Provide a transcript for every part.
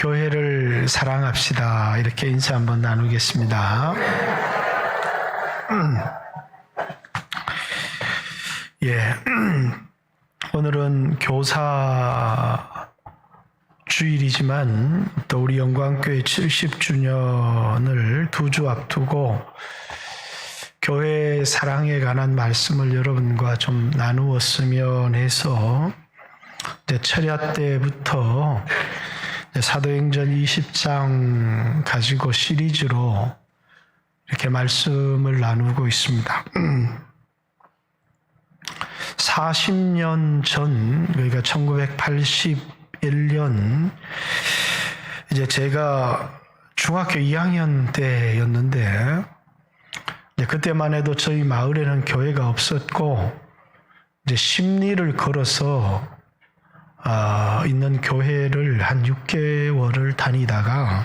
교회를 사랑합시다. 이렇게 인사 한번 나누겠습니다. 오늘은 교사 주일이지만 또 우리 영광교회 70주년을 2주 앞두고 교회 사랑에 관한 말씀을 여러분과 좀 나누었으면 해서 철야 때부터 사도행전 20장 가지고 시리즈로 이렇게 말씀을 나누고 있습니다. 40년 전, 그러니까 1981년, 이제 제가 중학교 2학년 때였는데, 그때만 해도 저희 마을에는 교회가 없었고, 이제 십리를 걸어서 있는 교회를 한 6개월을 다니다가,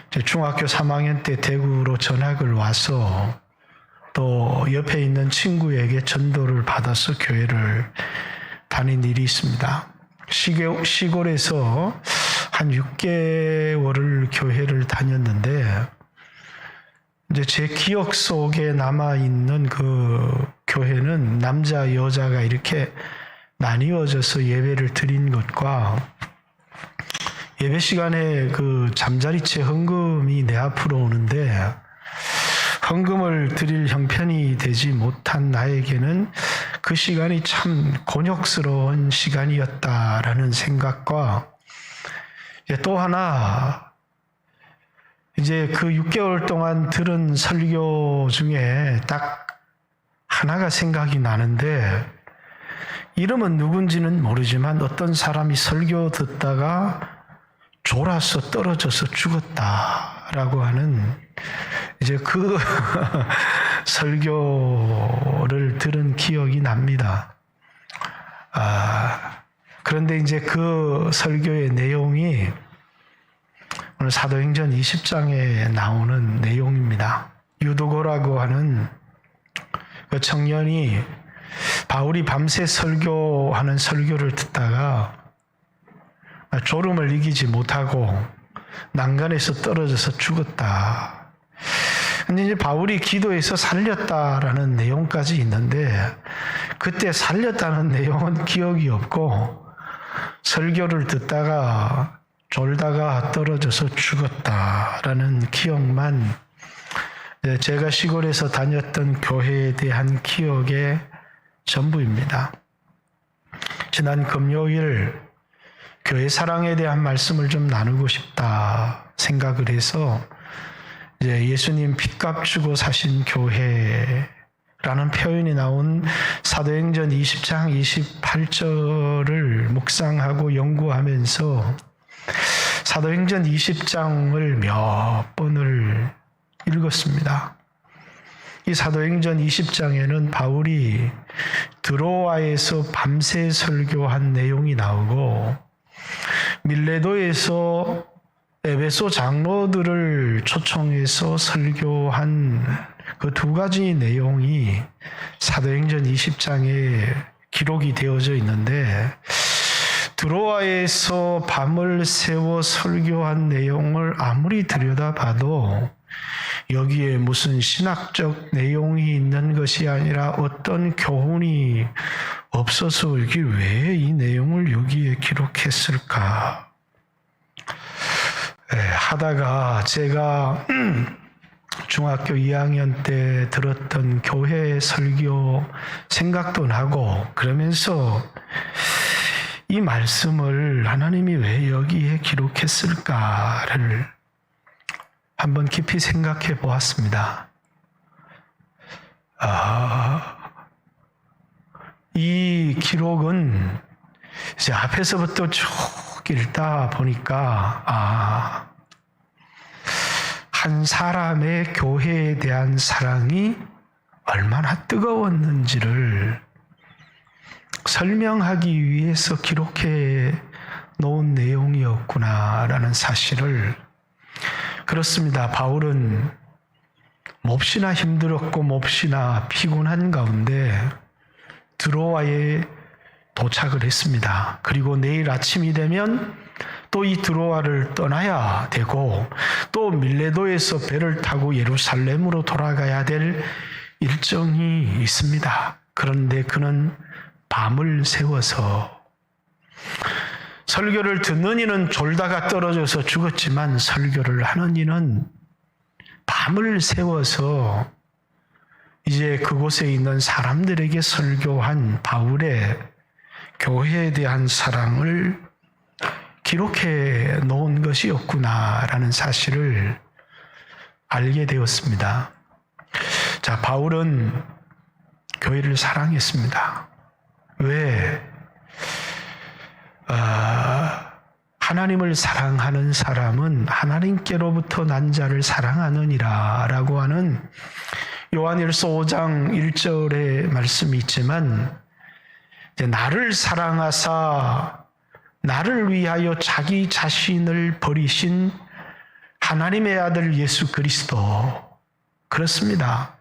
이제 중학교 3학년 때 대구로 전학을 와서 또 옆에 있는 친구에게 전도를 받아서 교회를 다닌 일이 있습니다. 시골에서 한 6개월을 교회를 다녔는데, 이제 제 기억 속에 남아있는 그 교회는 남자, 여자가 이렇게 나뉘어져서 예배를 드린 것과 예배 시간에 그 잠자리채 헌금이 내 앞으로 오는데 헌금을 드릴 형편이 되지 못한 나에게는 그 시간이 참 곤욕스러운 시간이었다라는 생각과 또 하나 이제 그 6개월 동안 들은 설교 중에 딱 하나가 생각이 나는데 이름은 누군지는 모르지만 어떤 사람이 설교 듣다가 졸아서 떨어져서 죽었다라고 하는 이제 그 설교를 들은 기억이 납니다. 그런데 이제 그 설교의 내용이 오늘 사도행전 20장에 나오는 내용입니다. 유두고라고 하는 그 청년이 바울이 밤새 설교하는 설교를 듣다가 졸음을 이기지 못하고 난간에서 떨어져서 죽었다. 근데 이제 바울이 기도해서 살렸다라는 내용까지 있는데 그때 살렸다는 내용은 기억이 없고 설교를 듣다가 졸다가 떨어져서 죽었다라는 기억만 제가 시골에서 다녔던 교회에 대한 기억의 전부입니다. 지난 금요일 교회 사랑에 대한 말씀을 좀 나누고 싶다 생각을 해서 이제 예수님 핏값 주고 사신 교회라는 표현이 나온 사도행전 20장 28절을 묵상하고 연구하면서 사도행전 20장을 몇 번을 읽었습니다. 이 사도행전 20장에는 바울이 드로아에서 밤새 설교한 내용이 나오고 밀레도에서 에베소 장로들을 초청해서 설교한 그 두 가지 내용이 사도행전 20장에 기록이 되어져 있는데 드로아에서 밤을 새워 설교한 내용을 아무리 들여다봐도 여기에 무슨 신학적 내용이 있는 것이 아니라 어떤 교훈이 없어서 이게 왜 이 내용을 여기에 기록했을까? 하다가 제가 중학교 2학년 때 들었던 교회 설교 생각도 나고 그러면서 이 말씀을 하나님이 왜 여기에 기록했을까를 한번 깊이 생각해 보았습니다. 이 기록은 이제 앞에서부터 쭉 읽다 보니까 한 사람의 교회에 대한 사랑이 얼마나 뜨거웠는지를 설명하기 위해서 기록해 놓은 내용이었구나라는 사실을 그렇습니다. 바울은 몹시나 힘들었고 몹시나 피곤한 가운데 드로아에 도착을 했습니다. 그리고 내일 아침이 되면 또 이 드로아를 떠나야 되고 또 밀레도에서 배를 타고 예루살렘으로 돌아가야 될 일정이 있습니다. 그런데 그는 밤을 새워서 설교를 듣는 이는 졸다가 떨어져서 죽었지만 설교를 하는 이는 밤을 새워서 이제 그곳에 있는 사람들에게 설교한 바울의 교회에 대한 사랑을 기록해 놓은 것이었구나라는 사실을 알게 되었습니다. 자, 바울은 교회를 사랑했습니다. 왜? 하나님을 사랑하는 사람은 하나님께로부터 난 자를 사랑하느니라 라고 하는 요한일서 5장 1절의 말씀이 있지만, 이제 나를 사랑하사 나를 위하여 자기 자신을 버리신 하나님의 아들 예수 그리스도. 그렇습니다.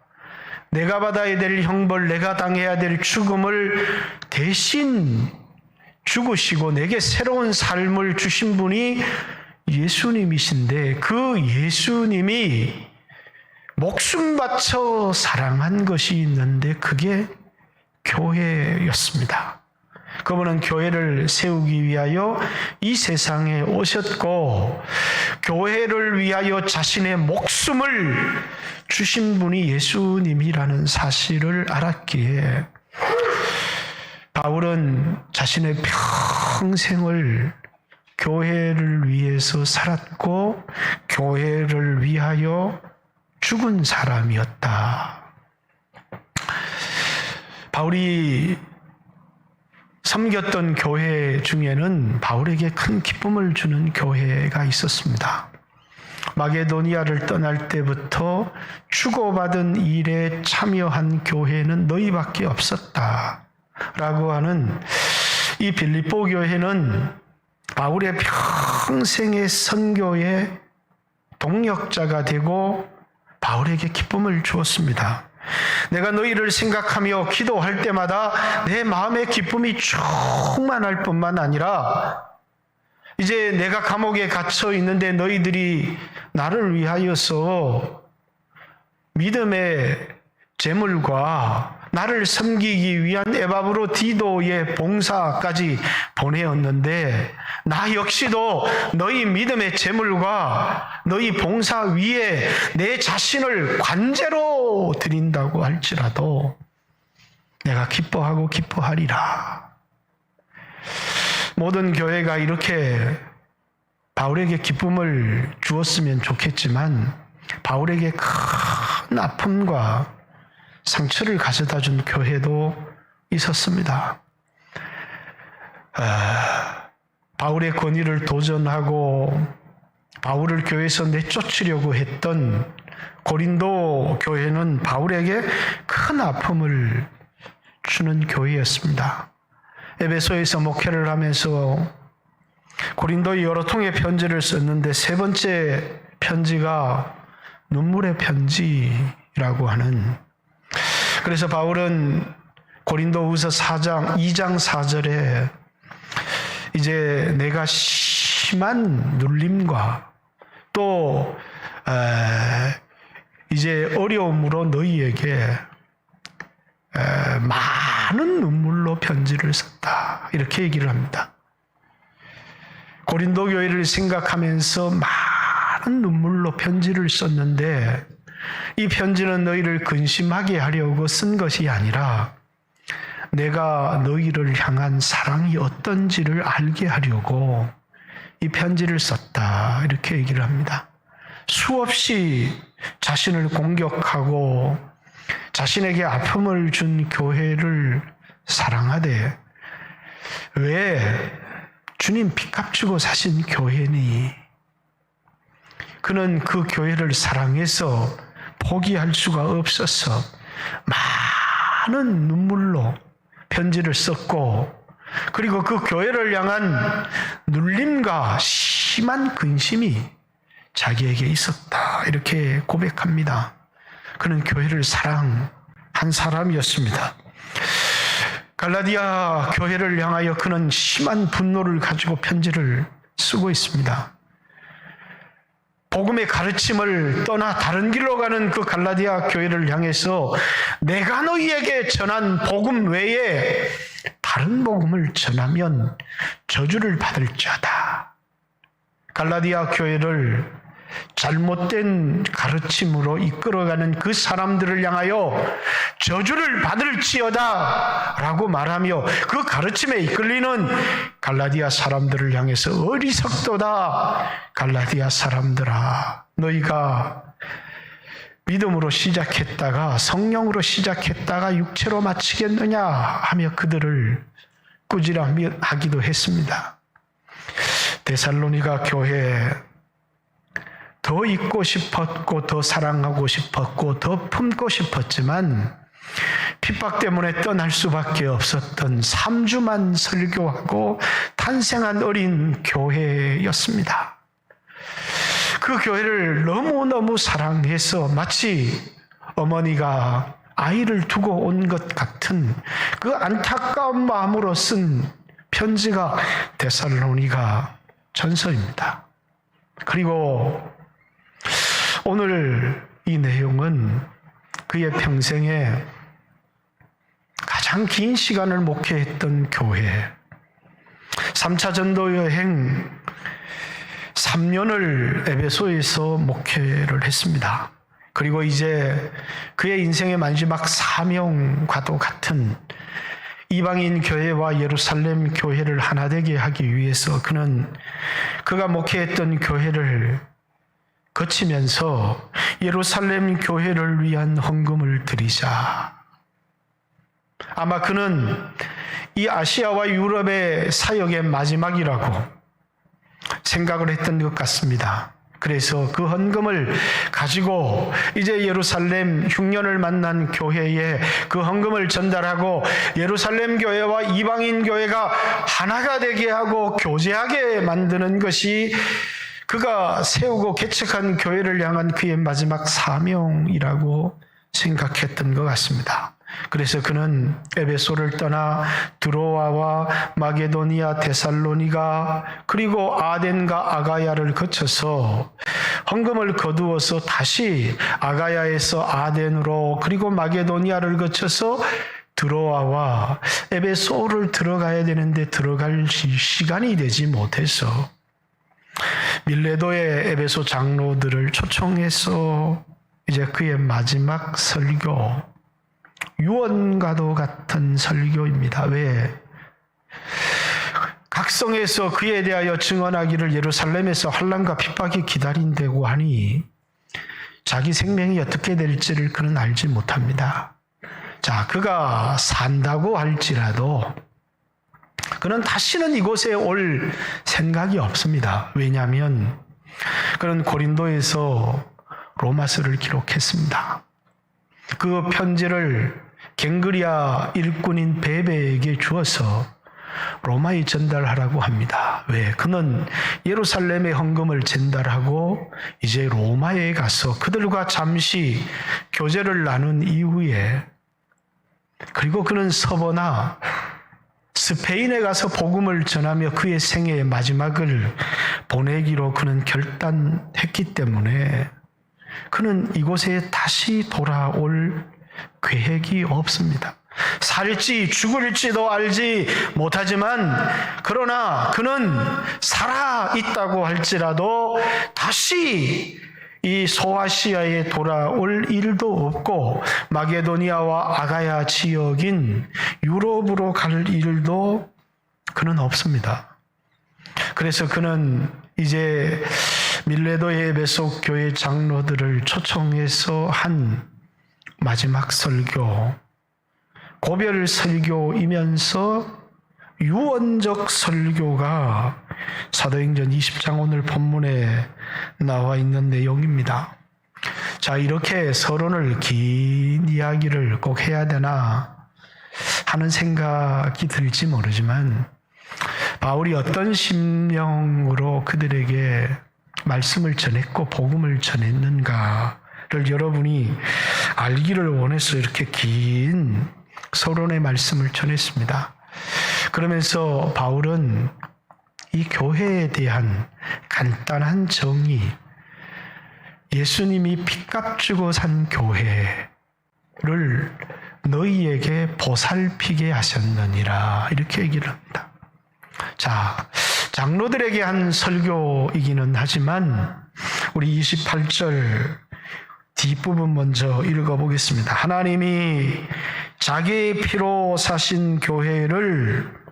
내가 받아야 될 형벌, 내가 당해야 될 죽음을 대신 죽으시고 내게 새로운 삶을 주신 분이 예수님이신데, 그 예수님이 목숨 바쳐 사랑한 것이 있는데 그게 교회였습니다. 그분은 교회를 세우기 위하여 이 세상에 오셨고 교회를 위하여 자신의 목숨을 주신 분이 예수님이라는 사실을 알았기에 바울은 자신의 평생을 교회를 위해서 살았고 교회를 위하여 죽은 사람이었다. 바울이 섬겼던 교회 중에는 바울에게 큰 기쁨을 주는 교회가 있었습니다. 마게도니아를 떠날 때부터 주고받은 일에 참여한 교회는 너희밖에 없었다 라고 하는 이 빌립보 교회는 바울의 평생의 선교의 동력자가 되고 바울에게 기쁨을 주었습니다. 내가 너희를 생각하며 기도할 때마다 내 마음의 기쁨이 충만할 뿐만 아니라 이제 내가 감옥에 갇혀 있는데 너희들이 나를 위하여서 믿음의 제물과 나를 섬기기 위한 에바브로디도의 봉사까지 보내었는데 나 역시도 너희 믿음의 제물과 너희 봉사 위에 내 자신을 관제로 드린다고 할지라도 내가 기뻐하고 기뻐하리라. 모든 교회가 이렇게 바울에게 기쁨을 주었으면 좋겠지만 바울에게 큰 아픔과 상처를 가져다 준 교회도 있었습니다. 바울의 권위를 도전하고 바울을 교회에서 내쫓으려고 했던 고린도 교회는 바울에게 큰 아픔을 주는 교회였습니다. 에베소에서 목회를 하면서 고린도에 여러 통의 편지를 썼는데 세 번째 편지가 눈물의 편지라고 하는, 그래서 바울은 고린도후서 2장 4절에 이제 내가 심한 눌림과 또 이제 어려움으로 너희에게 많은 눈물로 편지를 썼다 이렇게 얘기를 합니다. 고린도 교회를 생각하면서 많은 눈물로 편지를 썼는데 이 편지는 너희를 근심하게 하려고 쓴 것이 아니라 내가 너희를 향한 사랑이 어떤지를 알게 하려고 이 편지를 썼다 이렇게 얘기를 합니다. 수없이 자신을 공격하고 자신에게 아픔을 준 교회를 사랑하되 왜 주님 피값 주고 사신 교회니 그는 그 교회를 사랑해서 포기할 수가 없어서 많은 눈물로 편지를 썼고 그리고 그 교회를 향한 눌림과 심한 근심이 자기에게 있었다 이렇게 고백합니다. 그는 교회를 사랑한 사람이었습니다. 갈라디아 교회를 향하여 그는 심한 분노를 가지고 편지를 쓰고 있습니다. 복음의 가르침을 떠나 다른 길로 가는 그 갈라디아 교회를 향해서 내가 너희에게 전한 복음 외에 다른 복음을 전하면 저주를 받을지어다. 갈라디아 교회를 잘못된 가르침으로 이끌어가는 그 사람들을 향하여 저주를 받을지어다 라고 말하며 그 가르침에 이끌리는 갈라디아 사람들을 향해서 어리석도다. 갈라디아 사람들아, 너희가 믿음으로 시작했다가 성령으로 시작했다가 육체로 마치겠느냐 하며 그들을 꾸지람하기도 했습니다. 데살로니가 교회 더 있고 싶었고 더 사랑하고 싶었고 더 품고 싶었지만 핍박 때문에 떠날 수밖에 없었던 3주만 설교하고 탄생한 어린 교회였습니다. 그 교회를 너무너무 사랑해서 마치 어머니가 아이를 두고 온 것 같은 그 안타까운 마음으로 쓴 편지가 데살로니가 전서입니다. 그리고 오늘 이 내용은 그의 평생에 가장 긴 시간을 목회했던 교회, 3차 전도 여행 3년을 에베소에서 목회를 했습니다. 그리고 이제 그의 인생의 마지막 사명과도 같은 이방인 교회와 예루살렘 교회를 하나 되게 하기 위해서 그가 목회했던 교회를 거치면서 예루살렘 교회를 위한 헌금을 드리자. 아마 그는 이 아시아와 유럽의 사역의 마지막이라고 생각을 했던 것 같습니다. 그래서 그 헌금을 가지고 이제 예루살렘 흉년을 만난 교회에 그 헌금을 전달하고 예루살렘 교회와 이방인 교회가 하나가 되게 하고 교제하게 만드는 것이 그가 세우고 개척한 교회를 향한 그의 마지막 사명이라고 생각했던 것 같습니다. 그래서 그는 에베소를 떠나 드로아와 마게도니아, 데살로니가 그리고 아덴과 아가야를 거쳐서 헌금을 거두어서 다시 아가야에서 아덴으로 그리고 마게도니아를 거쳐서 드로아와 에베소를 들어가야 되는데 들어갈 시간이 되지 못해서 밀레도의 에베소 장로들을 초청해서 이제 그의 마지막 설교, 유언과도 같은 설교입니다. 왜? 각성에서 그에 대하여 증언하기를 예루살렘에서 환난과 핍박이 기다린다고 하니 자기 생명이 어떻게 될지를 그는 알지 못합니다. 자, 그가 산다고 할지라도 그는 다시는 이곳에 올 생각이 없습니다. 왜냐하면 그는 고린도에서 로마서를 기록했습니다. 그 편지를 갱그리아 일꾼인 베베에게 주어서 로마에 전달하라고 합니다. 왜? 그는 예루살렘의 헌금을 전달하고 이제 로마에 가서 그들과 잠시 교제를 나눈 이후에 그리고 그는 서버나 스페인에 가서 복음을 전하며 그의 생애의 마지막을 보내기로 그는 결단했기 때문에 그는 이곳에 다시 돌아올 계획이 없습니다. 살지 죽을지도 알지 못하지만 그러나 그는 살아있다고 할지라도 다시 이 소아시아에 돌아올 일도 없고 마게도니아와 아가야 지역인 유럽으로 갈 일도 그는 없습니다. 그래서 그는 이제 밀레도의 에베소 교회 장로들을 초청해서 한 마지막 설교, 고별 설교이면서 유언적 설교가 사도행전 20장 오늘 본문에 나와 있는 내용입니다. 자, 이렇게 서론을 긴 이야기를 꼭 해야 되나 하는 생각이 들지 모르지만 바울이 어떤 심령으로 그들에게 말씀을 전했고 복음을 전했는가를 여러분이 알기를 원해서 이렇게 긴 서론의 말씀을 전했습니다. 그러면서 바울은 이 교회에 대한 간단한 정의, 예수님이 핏값 주고 산 교회를 너희에게 보살피게 하셨느니라, 이렇게 얘기를 합니다. 자, 장로들에게 한 설교이기는 하지만 우리 28절 뒷부분 먼저 읽어보겠습니다. 하나님이 자기의 피로 사신 교회를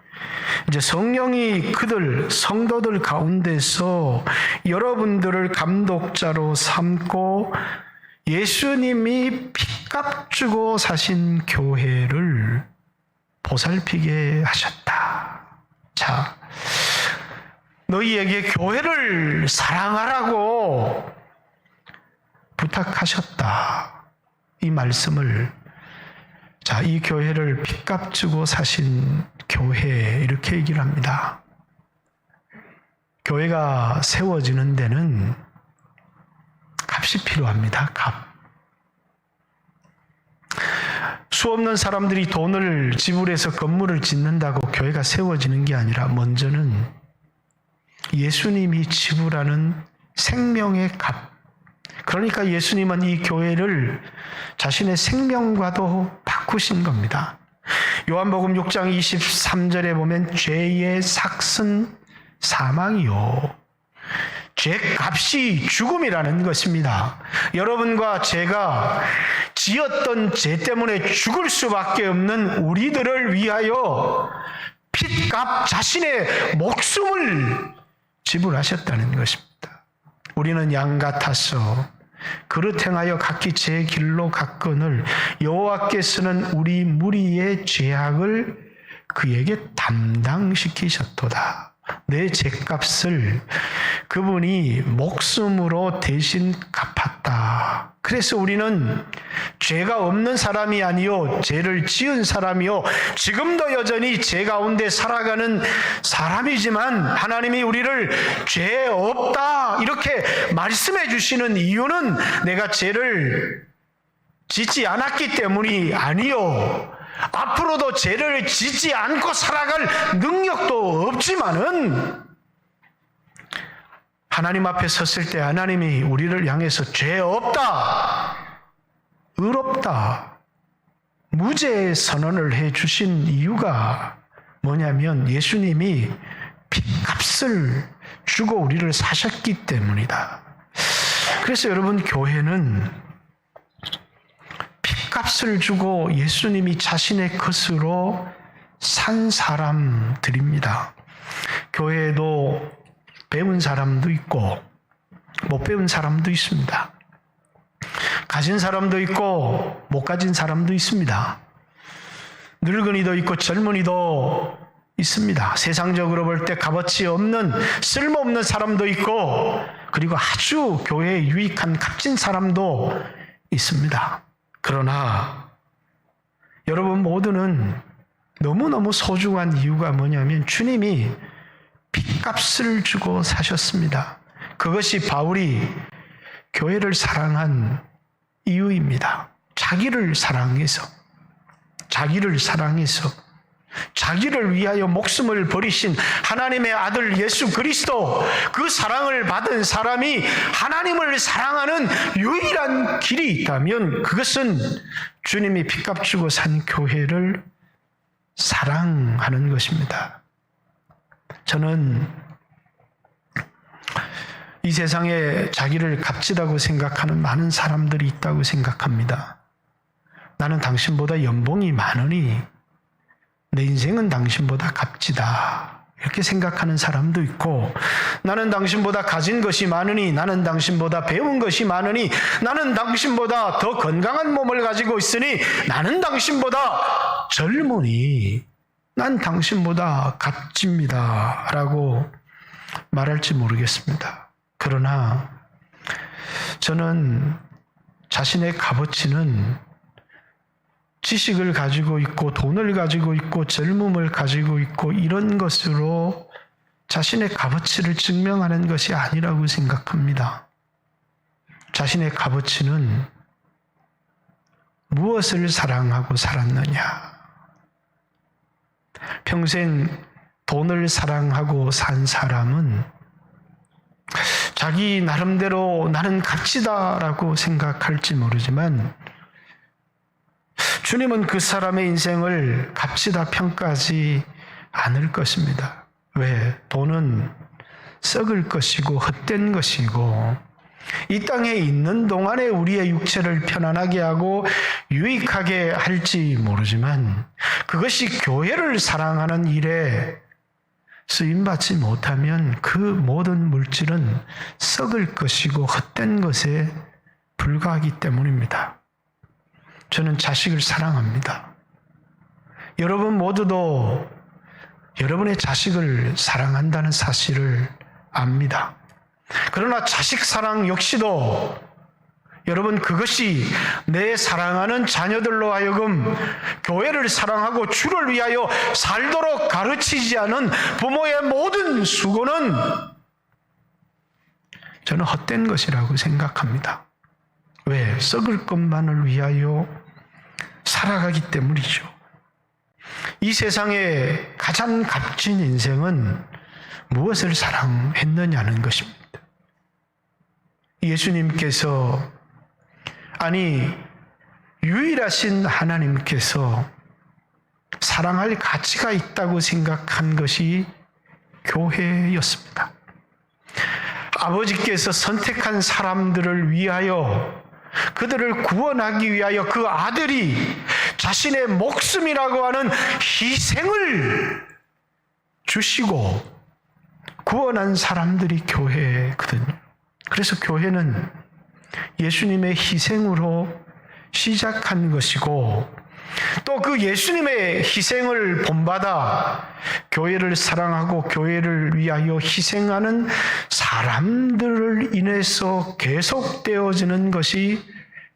이제 성령이 그들 성도들 가운데서 여러분들을 감독자로 삼고 예수님이 핏값 주고 사신 교회를 보살피게 하셨다. 자, 너희에게 교회를 사랑하라고 부탁하셨다. 이 말씀을, 자, 이 교회를 핏값 주고 사신 교회, 이렇게 얘기를 합니다. 교회가 세워지는 데는 값이 필요합니다. 값. 수없는 사람들이 돈을 지불해서 건물을 짓는다고 교회가 세워지는 게 아니라 먼저는 예수님이 지불하는 생명의 값. 그러니까 예수님은 이 교회를 자신의 생명과도 바꾸신 겁니다. 요한복음 6장 23절에 보면 죄의 삭은 사망이요, 죄값이 죽음이라는 것입니다. 여러분과 제가 지었던 죄 때문에 죽을 수밖에 없는 우리들을 위하여 핏값, 자신의 목숨을 지불하셨다는 것입니다. 우리는 양 같아서 그릇 행하여 각기 제 길로 갔거늘 여호와께서는 우리 무리의 죄악을 그에게 담당시키셨도다. 내 죄값을 그분이 목숨으로 대신 갚았다. 그래서 우리는 죄가 없는 사람이 아니요 죄를 지은 사람이요 지금도 여전히 죄 가운데 살아가는 사람이지만 하나님이 우리를 죄 없다 이렇게 말씀해 주시는 이유는 내가 죄를 짓지 않았기 때문이 아니요, 앞으로도 죄를 짓지 않고 살아갈 능력도 없지만은 하나님 앞에 섰을 때 하나님이 우리를 향해서 죄 없다, 의롭다, 무죄 선언을 해 주신 이유가 뭐냐면 예수님이 핏값을 주고 우리를 사셨기 때문이다. 그래서 여러분, 교회는 핏값을 주고 예수님이 자신의 것으로 산 사람들입니다. 교회에도 배운 사람도 있고 못 배운 사람도 있습니다. 가진 사람도 있고 못 가진 사람도 있습니다. 늙은이도 있고 젊은이도 있습니다. 세상적으로 볼 때 값어치 없는 쓸모없는 사람도 있고 그리고 아주 교회에 유익한 값진 사람도 있습니다. 그러나 여러분 모두는 너무너무 소중한 이유가 뭐냐면 주님이 핏값을 주고 사셨습니다. 그것이 바울이 교회를 사랑한 이유입니다. 자기를 사랑해서 자기를 위하여 목숨을 버리신 하나님의 아들 예수 그리스도, 그 사랑을 받은 사람이 하나님을 사랑하는 유일한 길이 있다면 그것은 주님이 핏값 주고 산 교회를 사랑하는 것입니다. 저는 이 세상에 자기를 값지다고 생각하는 많은 사람들이 있다고 생각합니다. 나는 당신보다 연봉이 많으니 내 인생은 당신보다 값지다, 이렇게 생각하는 사람도 있고, 나는 당신보다 가진 것이 많으니, 나는 당신보다 배운 것이 많으니, 나는 당신보다 더 건강한 몸을 가지고 있으니, 나는 당신보다 젊으니 난 당신보다 값집니다 라고 말할지 모르겠습니다. 그러나 저는 자신의 값어치는 지식을 가지고 있고 돈을 가지고 있고 젊음을 가지고 있고 이런 것으로 자신의 값어치를 증명하는 것이 아니라고 생각합니다. 자신의 값어치는 무엇을 사랑하고 살았느냐, 평생 돈을 사랑하고 산 사람은 자기 나름대로 나는 값지다라고 생각할지 모르지만 주님은 그 사람의 인생을 값지다 평가하지 않을 것입니다. 왜? 돈은 썩을 것이고 헛된 것이고 이 땅에 있는 동안에 우리의 육체를 편안하게 하고 유익하게 할지 모르지만 그것이 교회를 사랑하는 일에 쓰임받지 못하면 그 모든 물질은 썩을 것이고 헛된 것에 불과하기 때문입니다. 저는 자식을 사랑합니다. 여러분 모두도 여러분의 자식을 사랑한다는 사실을 압니다. 그러나 자식 사랑 역시도 여러분 그것이 내 사랑하는 자녀들로 하여금 교회를 사랑하고 주를 위하여 살도록 가르치지 않은 부모의 모든 수고는 저는 헛된 것이라고 생각합니다. 왜? 썩을 것만을 위하여 살아가기 때문이죠. 이 세상의 가장 값진 인생은 무엇을 사랑했느냐는 것입니다. 예수님께서 아니 유일하신 하나님께서 사랑할 가치가 있다고 생각한 것이 교회였습니다. 아버지께서 선택한 사람들을 위하여 그들을 구원하기 위하여 그 아들이 자신의 목숨이라고 하는 희생을 주시고 구원한 사람들이 교회거든요. 그래서 교회는 예수님의 희생으로 시작한 것이고 또 그 예수님의 희생을 본받아 교회를 사랑하고 교회를 위하여 희생하는 사람들을 인해서 계속되어지는 것이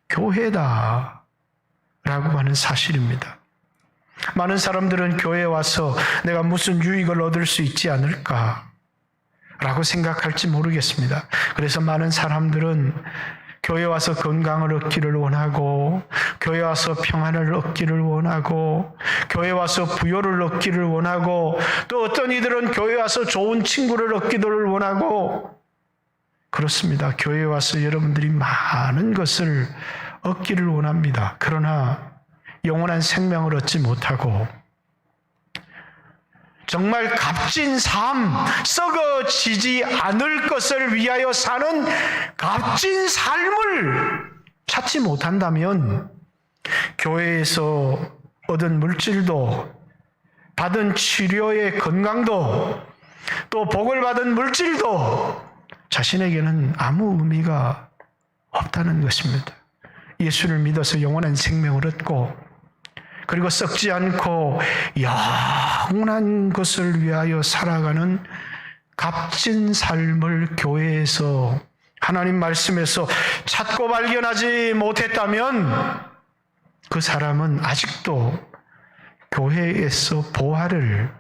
교회다라고 하는 사실입니다. 많은 사람들은 교회에 와서 내가 무슨 유익을 얻을 수 있지 않을까 라고 생각할지 모르겠습니다. 그래서 많은 사람들은 교회 와서 건강을 얻기를 원하고 교회 와서 평안을 얻기를 원하고 교회 와서 부요를 얻기를 원하고 또 어떤 이들은 교회 와서 좋은 친구를 얻기를 원하고 그렇습니다. 교회 와서 여러분들이 많은 것을 얻기를 원합니다. 그러나 영원한 생명을 얻지 못하고 정말 값진 삶, 썩어지지 않을 것을 위하여 사는 값진 삶을 찾지 못한다면 교회에서 얻은 물질도 받은 치료의 건강도 또 복을 받은 물질도 자신에게는 아무 의미가 없다는 것입니다. 예수를 믿어서 영원한 생명을 얻고 그리고 썩지 않고 영원한 것을 위하여 살아가는 값진 삶을 교회에서 하나님 말씀에서 찾고 발견하지 못했다면 그 사람은 아직도 교회에서 보화를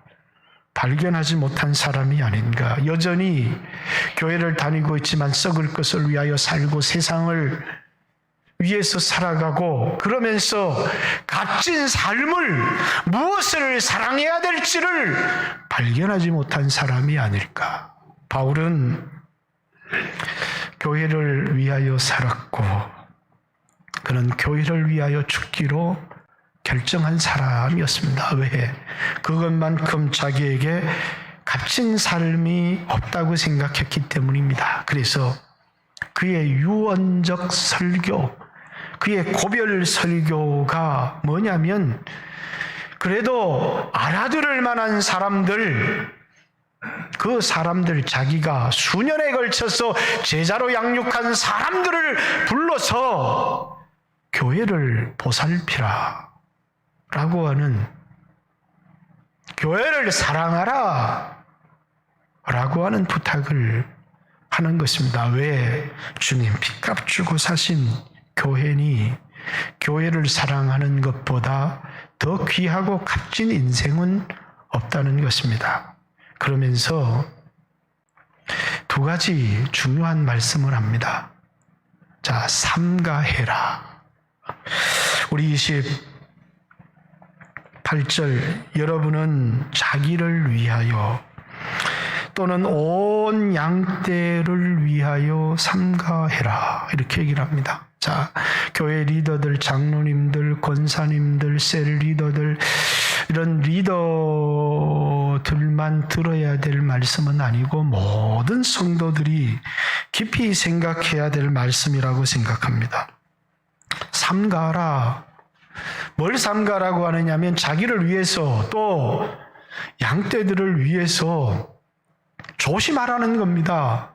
발견하지 못한 사람이 아닌가. 여전히 교회를 다니고 있지만 썩을 것을 위하여 살고 세상을 위에서 살아가고 그러면서 값진 삶을 무엇을 사랑해야 될지를 발견하지 못한 사람이 아닐까. 바울은 교회를 위하여 살았고 그는 교회를 위하여 죽기로 결정한 사람이었습니다. 왜? 그것만큼 자기에게 값진 삶이 없다고 생각했기 때문입니다. 그래서 그의 유언적 설교, 그의 고별 설교가 뭐냐면 그래도 알아들을 만한 사람들, 그 사람들 자기가 수년에 걸쳐서 제자로 양육한 사람들을 불러서 교회를 보살피라 라고 하는, 교회를 사랑하라 라고 하는 부탁을 하는 것입니다. 왜? 주님 핏값 주고 사신 교회니 교회를 사랑하는 것보다 더 귀하고 값진 인생은 없다는 것입니다. 그러면서 두 가지 중요한 말씀을 합니다. 자, 삼가해라. 우리 8절 여러분은 자기를 위하여 또는 온 양떼를 위하여 삼가해라 이렇게 얘기를 합니다. 자, 교회 리더들, 장로님들, 권사님들, 셀 리더들 이런 리더들만 들어야 될 말씀은 아니고 모든 성도들이 깊이 생각해야 될 말씀이라고 생각합니다. 삼가하라. 뭘 삼가라고 하느냐면 자기를 위해서 또 양떼들을 위해서 조심하라는 겁니다.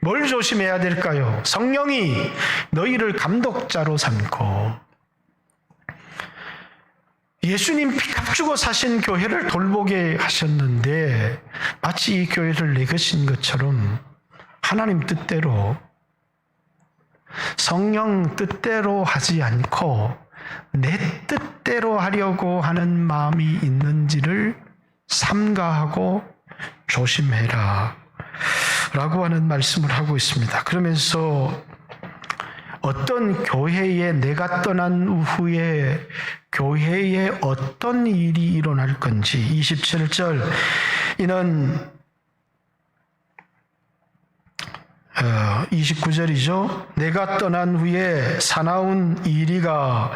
뭘 조심해야 될까요? 성령이 너희를 감독자로 삼고 예수님 피값 주고 사신 교회를 돌보게 하셨는데 마치 이 교회를 내거신 것처럼 하나님 뜻대로 성령 뜻대로 하지 않고 내 뜻대로 하려고 하는 마음이 있는지를 삼가하고 조심해라 라고 하는 말씀을 하고 있습니다. 그러면서 어떤 교회에 내가 떠난 후에 교회에 어떤 일이 일어날 건지 27절 이는 29절이죠. 내가 떠난 후에 사나운 이리가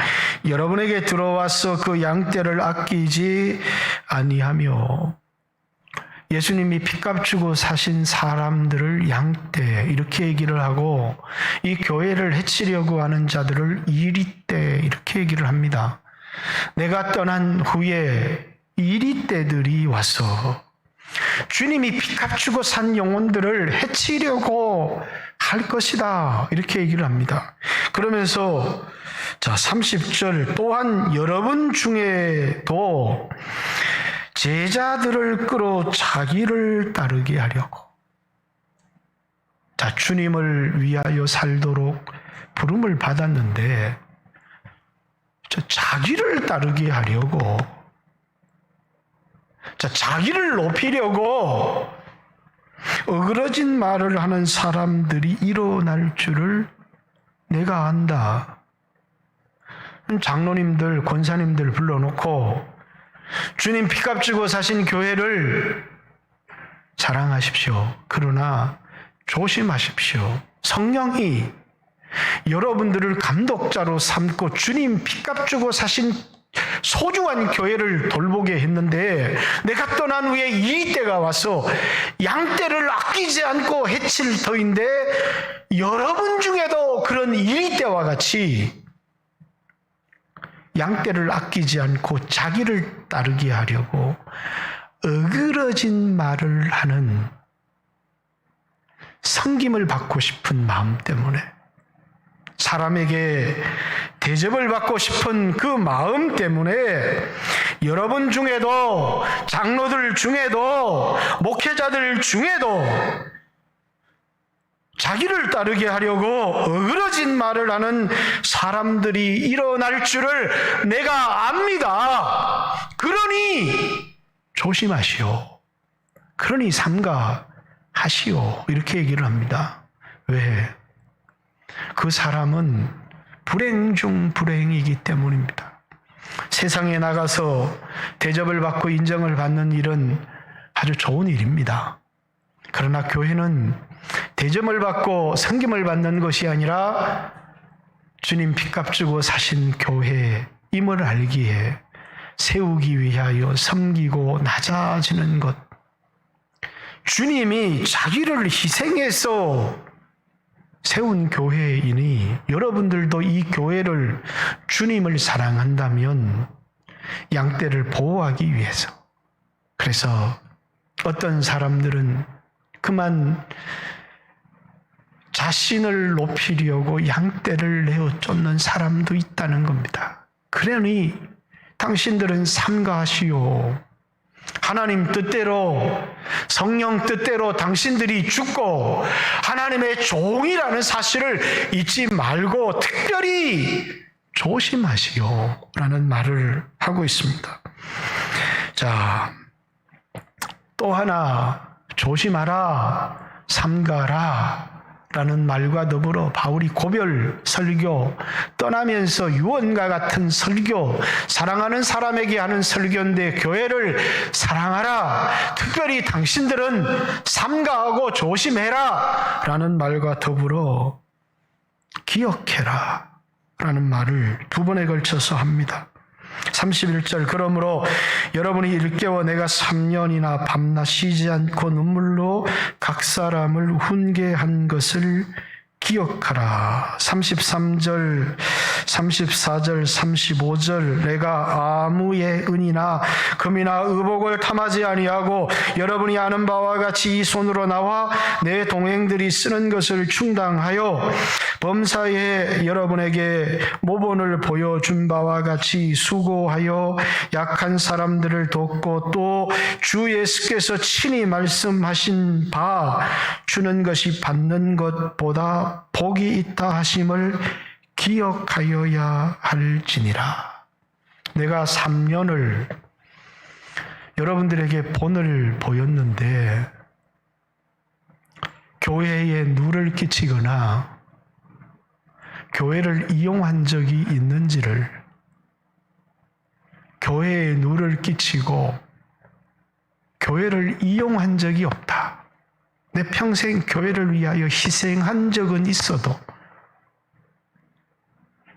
여러분에게 들어와서 그 양떼를 아끼지 아니하며 예수님이 피값 주고 사신 사람들을 양떼 이렇게 얘기를 하고 이 교회를 해치려고 하는 자들을 이리떼 이렇게 얘기를 합니다. 내가 떠난 후에 이리떼들이 와서 주님이 피값 주고 산 영혼들을 해치려고 할 것이다 이렇게 얘기를 합니다. 그러면서 자 30절 또한 여러분 중에도 제자들을 끌어 자기를 따르게 하려고 자 주님을 위하여 살도록 부름을 받았는데 자기를 따르게 하려고 자기를 높이려고 어그러진 말을 하는 사람들이 일어날 줄을 내가 안다. 장로님들, 권사님들 불러놓고 주님 피값 주고 사신 교회를 사랑하십시오. 그러나 조심하십시오. 성령이 여러분들을 감독자로 삼고 주님 피값 주고 사신 소중한 교회를 돌보게 했는데 내가 떠난 후에 이리떼가 와서 양떼를 아끼지 않고 해칠 터인데 여러분 중에도 그런 이리떼와 같이 양떼를 아끼지 않고 자기를 따르게 하려고 어그러진 말을 하는 섬김을 받고 싶은 마음 때문에 사람에게 대접을 받고 싶은 그 마음 때문에 여러분 중에도 장로들 중에도 목회자들 중에도 자기를 따르게 하려고 어그러진 말을 하는 사람들이 일어날 줄을 내가 압니다. 그러니 조심하시오. 그러니 삼가하시오. 이렇게 얘기를 합니다. 왜? 그 사람은 불행 중 불행이기 때문입니다. 세상에 나가서 대접을 받고 인정을 받는 일은 아주 좋은 일입니다. 그러나 교회는 대접을 받고 섬김을 받는 것이 아니라 주님 피값 주고 사신 교회임을 알기에 세우기 위하여 섬기고 낮아지는 것. 주님이 자기를 희생해서 세운 교회이니 여러분들도 이 교회를 주님을 사랑한다면 양떼를 보호하기 위해서 그래서 어떤 사람들은 그만 자신을 높이려고 양떼를 내어 쫓는 사람도 있다는 겁니다. 그러니 당신들은 삼가하시오. 하나님 뜻대로 성령 뜻대로 당신들이 죽고 하나님의 종이라는 사실을 잊지 말고 특별히 조심하시오 라는 말을 하고 있습니다. 자, 또 하나 조심하라, 삼가라 라는 말과 더불어 바울이 고별 설교, 떠나면서 유언과 같은 설교, 사랑하는 사람에게 하는 설교인데 교회를 사랑하라, 특별히 당신들은 삼가하고 조심해라 라는 말과 더불어 기억해라 라는 말을 두 번에 걸쳐서 합니다. 31절, 그러므로 여러분이 일깨워 내가 3년이나 밤낮 쉬지 않고 눈물로 각 사람을 훈계한 것을 기억하라. 33절, 34절, 35절, 내가 아무의 은이나 금이나 의복을 탐하지 아니하고 여러분이 아는 바와 같이 이 손으로 나와 내 동행들이 쓰는 것을 충당하여 범사에 여러분에게 모본을 보여준 바와 같이 수고하여 약한 사람들을 돕고 또 주 예수께서 친히 말씀하신 바 주는 것이 받는 것보다 복이 있다 하심을 기억하여야 할지니라. 내가 3년을 여러분들에게 본을 보였는데 교회에 누를 끼치거나 교회를 이용한 적이 있는지를, 교회에 누를 끼치고 교회를 이용한 적이 없다. 내 평생 교회를 위하여 희생한 적은 있어도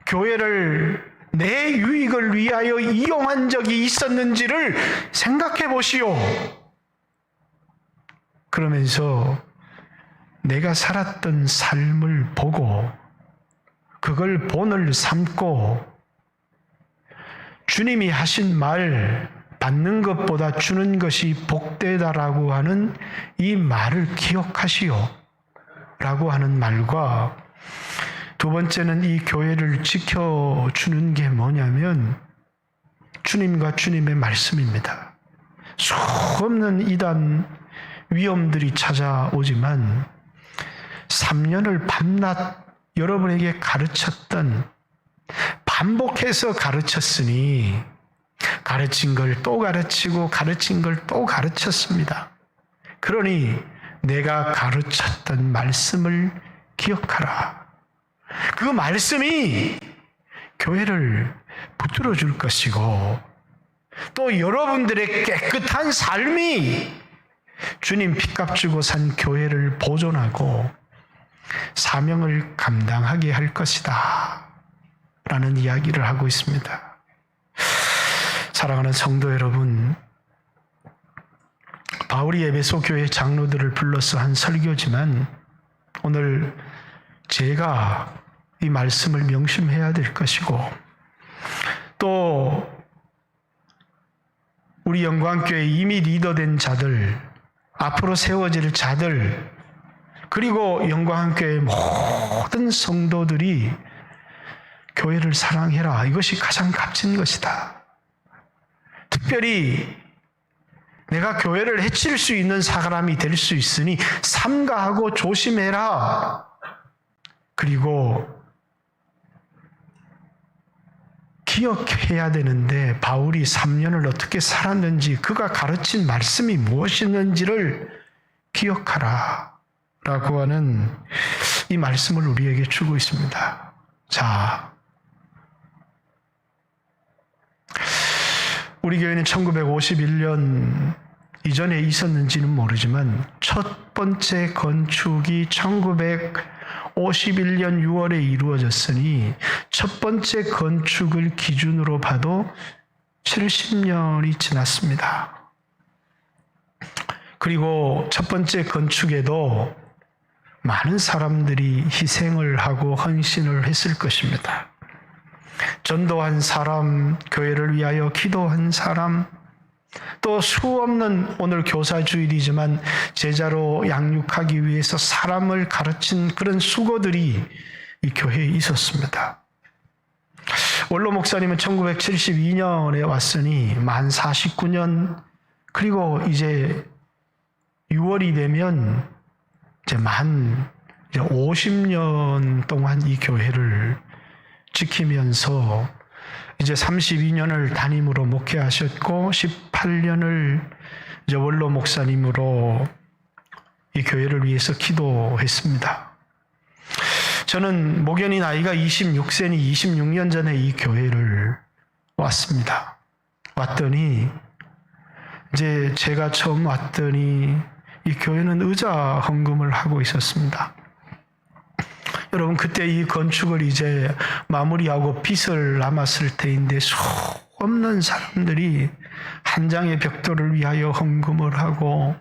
교회를 내 유익을 위하여 이용한 적이 있었는지를 생각해 보시오. 그러면서 내가 살았던 삶을 보고 그걸 본을 삼고 주님이 하신 말, 받는 것보다 주는 것이 복되다라고 하는 이 말을 기억하시오 라고 하는 말과, 두 번째는 이 교회를 지켜주는 게 뭐냐면 주님과 주님의 말씀입니다. 수없는 이단 위험들이 찾아오지만 3년을 밤낮 여러분에게 가르쳤던, 반복해서 가르쳤으니 가르친 걸 또 가르치고 가르친 걸 또 가르쳤습니다. 그러니 내가 가르쳤던 말씀을 기억하라. 그 말씀이 교회를 붙들어 줄 것이고 또 여러분들의 깨끗한 삶이 주님 핏값 주고 산 교회를 보존하고 사명을 감당하게 할 것이다 라는 이야기를 하고 있습니다. 사랑하는 성도 여러분, 바울이 에베소 교회 장로들을 불러서 한 설교지만 오늘 제가 이 말씀을 명심해야 될 것이고, 또 우리 영광교회 이미 리더된 자들, 앞으로 세워질 자들, 그리고 영광교회 모든 성도들이 교회를 사랑해라. 이것이 가장 값진 것이다. 특별히 내가 교회를 해칠 수 있는 사람이 될 수 있으니 삼가하고 조심해라. 그리고 기억해야 되는데 바울이 3년을 어떻게 살았는지, 그가 가르친 말씀이 무엇이었는지를 기억하라 라고 하는 이 말씀을 우리에게 주고 있습니다. 자, 우리 교회는 1951년 이전에 있었는지는 모르지만 첫 번째 건축이 1951년 6월에 이루어졌으니 첫 번째 건축을 기준으로 봐도 70년이 지났습니다. 그리고 첫 번째 건축에도 많은 사람들이 희생을 하고 헌신을 했을 것입니다. 전도한 사람, 교회를 위하여 기도한 사람, 또 수없는, 오늘 교사주일이지만 제자로 양육하기 위해서 사람을 가르친 그런 수고들이 이 교회에 있었습니다. 원로 목사님은 1972년에 왔으니 만 49년, 그리고 이제 6월이 되면 이제 만 50년 동안 이 교회를 지키면서 이제 32년을 담임으로 목회하셨고 18년을 이제 원로 목사님으로 이 교회를 위해서 기도했습니다. 저는 목연히 나이가 26세니 26년 전에 이 교회를 왔습니다. 왔더니 이제 제가 처음 왔더니 이 교회는 의자 헌금을 하고 있었습니다. 여러분, 그때 이 건축을 이제 마무리하고 빚을 남았을 때인데 수 없는 사람들이 한 장의 벽돌을 위하여 헌금을 하고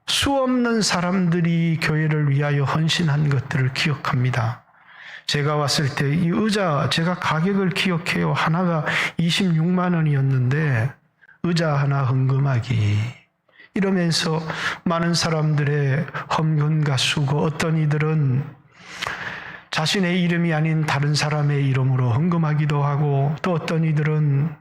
수 없는 사람들이 교회를 위하여 헌신한 것들을 기억합니다. 제가 왔을 때 이 의자, 제가 가격을 기억해요. 하나가 26만 원이었는데 의자 하나 헌금하기, 이러면서 많은 사람들의 헌금과 수고, 어떤 이들은 자신의 이름이 아닌 다른 사람의 이름으로 헌금하기도 하고, 또 어떤 이들은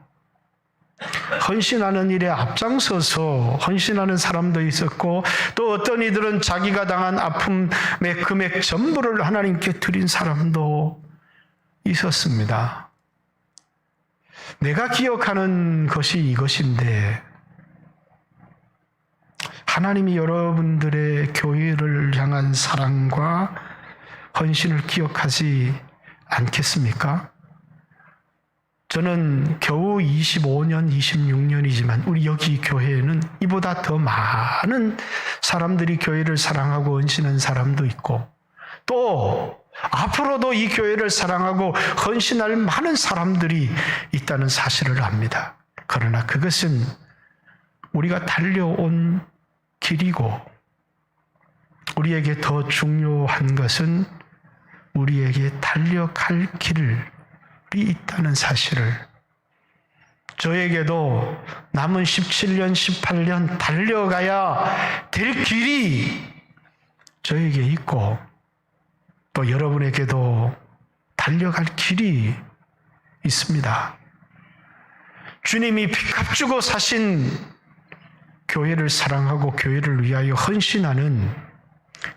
헌신하는 일에 앞장서서 헌신하는 사람도 있었고, 또 어떤 이들은 자기가 당한 아픔의 금액 전부를 하나님께 드린 사람도 있었습니다. 내가 기억하는 것이 이것인데, 하나님이 여러분들의 교회를 향한 사랑과 헌신을 기억하지 않겠습니까? 저는 겨우 25년, 26년이지만 우리 여기 교회에는 이보다 더 많은 사람들이 교회를 사랑하고 헌신한 사람도 있고, 또 앞으로도 이 교회를 사랑하고 헌신할 많은 사람들이 있다는 사실을 압니다. 그러나 그것은 우리가 달려온 길이고, 우리에게 더 중요한 것은 우리에게 달려갈 길이 있다는 사실을, 저에게도 남은 17년, 18년 달려가야 될 길이 저에게 있고, 또 여러분에게도 달려갈 길이 있습니다. 주님이 피값 주고 사신 교회를 사랑하고 교회를 위하여 헌신하는,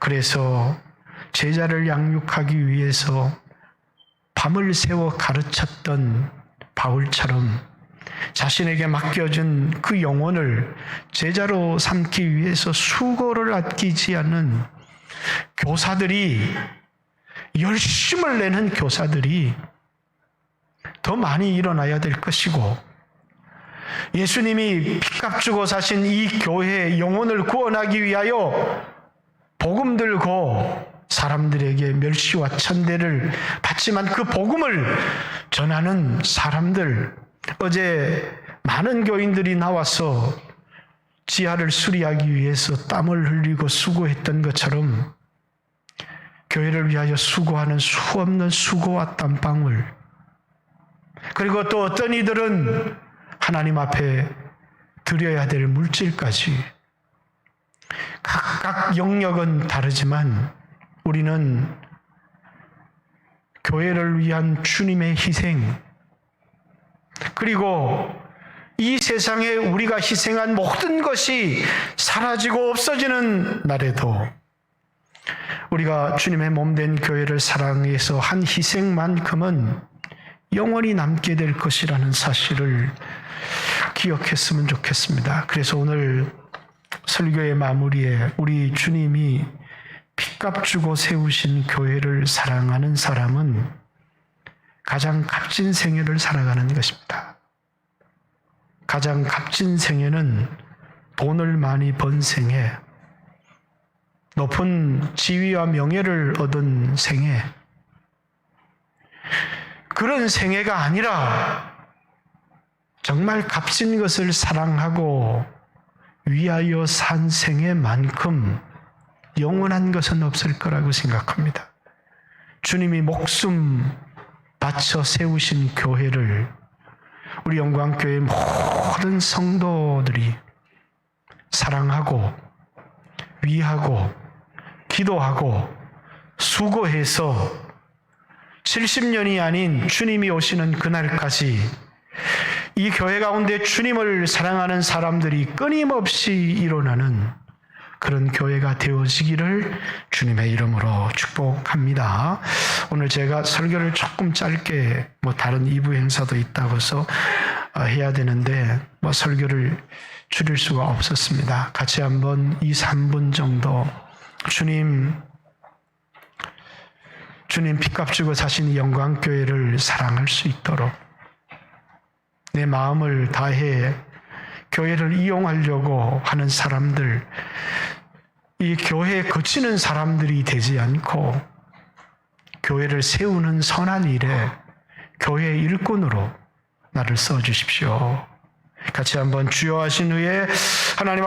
그래서 제자를 양육하기 위해서 밤을 새워 가르쳤던 바울처럼 자신에게 맡겨진 그 영혼을 제자로 삼기 위해서 수고를 아끼지 않는 교사들이, 열심을 내는 교사들이 더 많이 일어나야 될 것이고, 예수님이 피값 주고 사신 이 교회의 영혼을 구원하기 위하여 복음 들고 사람들에게 멸시와 천대를 받지만 그 복음을 전하는 사람들, 어제 많은 교인들이 나와서 지하를 수리하기 위해서 땀을 흘리고 수고했던 것처럼 교회를 위하여 수고하는 수 없는 수고와 땀방울, 그리고 또 어떤 이들은 하나님 앞에 드려야 될 물질까지, 각각 영역은 다르지만 우리는 교회를 위한 주님의 희생, 그리고 이 세상에 우리가 희생한 모든 것이 사라지고 없어지는 날에도 우리가 주님의 몸된 교회를 사랑해서 한 희생만큼은 영원히 남게 될 것이라는 사실을 기억했으면 좋겠습니다. 그래서 오늘 설교의 마무리에 우리 주님이 피값 주고 세우신 교회를 사랑하는 사람은 가장 값진 생애를 살아가는 것입니다. 가장 값진 생애는 돈을 많이 번 생애, 높은 지위와 명예를 얻은 생애, 그런 생애가 아니라 정말 값진 것을 사랑하고 위하여 산 생애만큼 영원한 것은 없을 거라고 생각합니다. 주님이 목숨 바쳐 세우신 교회를 우리 영광교회 모든 성도들이 사랑하고 위하고 기도하고 수고해서 70년이 아닌 주님이 오시는 그날까지 이 교회 가운데 주님을 사랑하는 사람들이 끊임없이 일어나는 그런 교회가 되어지기를 주님의 이름으로 축복합니다. 오늘 제가 설교를 조금 짧게 다른 2부 행사도 있다고 해서 해야 되는데 설교를 줄일 수가 없었습니다. 같이 한번 2, 3분 정도 주님 주님 핏값 주고 사신 이 영광교회를 사랑할 수 있도록 내 마음을 다해 교회를 이용하려고 하는 사람들, 이 교회에 거치는 사람들이 되지 않고 교회를 세우는 선한 일에 교회의 일꾼으로 나를 써주십시오. 같이 한번 주여 하신 후에 하나님